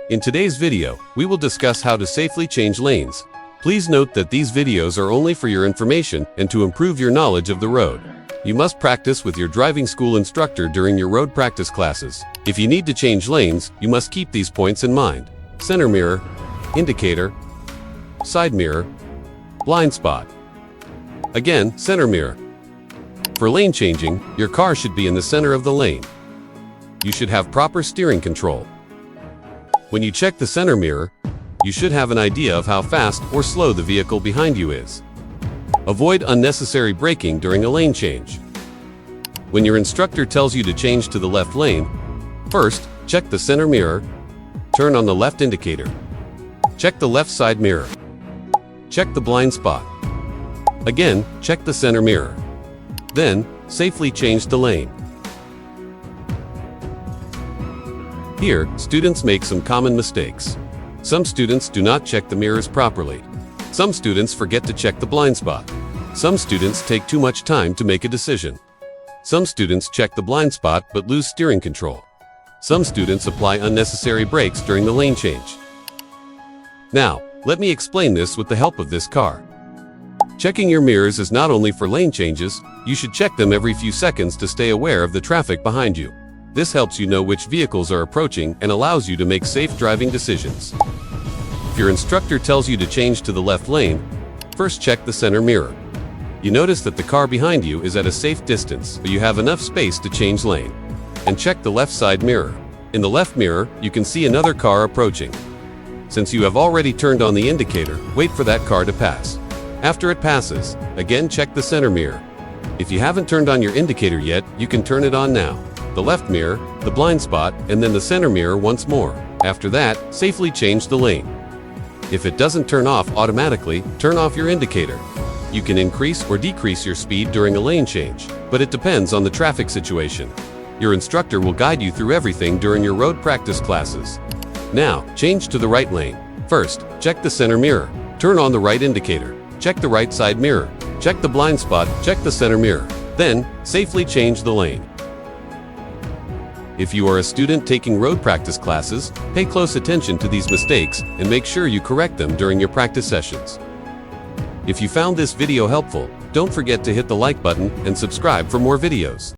In today's video, we will discuss how to safely change lanes. Please note that these videos are only for your information and to improve your knowledge of the road. You must practice with your driving school instructor during your road practice classes. If you need to change lanes, you must keep these points in mind: center mirror, indicator, side mirror, blind spot. Again, center mirror. For lane changing, your car should be in the center of the lane. You should have proper steering control. When you check the center mirror, you should have an idea of how fast or slow the vehicle behind you is. Avoid unnecessary braking during a lane change. When your instructor tells you to change to the left lane, first, check the center mirror, turn on the left indicator, check the left side mirror, check the blind spot. Again, check the center mirror. Then, safely change the lane. Here, students make some common mistakes. Some students do not check the mirrors properly. Some students forget to check the blind spot. Some students take too much time to make a decision. Some students check the blind spot but lose steering control. Some students apply unnecessary brakes during the lane change. Now, let me explain this with the help of this car. Checking your mirrors is not only for lane changes, you should check them every few seconds to stay aware of the traffic behind you. This helps you know which vehicles are approaching and allows you to make safe driving decisions. If your instructor tells you to change to the left lane, first check the center mirror. You notice that the car behind you is at a safe distance, but you have enough space to change lane. And check the left side mirror. In the left mirror, you can see another car approaching. Since you have already turned on the indicator, wait for that car to pass. After it passes, again check the center mirror. If you haven't turned on your indicator yet, you can turn it on now. The left mirror, the blind spot, and then the center mirror once more. After that, safely change the lane. If it doesn't turn off automatically, turn off your indicator. You can increase or decrease your speed during a lane change, but it depends on the traffic situation. Your instructor will guide you through everything during your road practice classes. Now, change to the right lane. First, check the center mirror. Turn on the right indicator. Check the right side mirror. Check the blind spot. Check the center mirror. Then, safely change the lane. If you are a student taking road practice classes, pay close attention to these mistakes and make sure you correct them during your practice sessions. If you found this video helpful, don't forget to hit the like button and subscribe for more videos.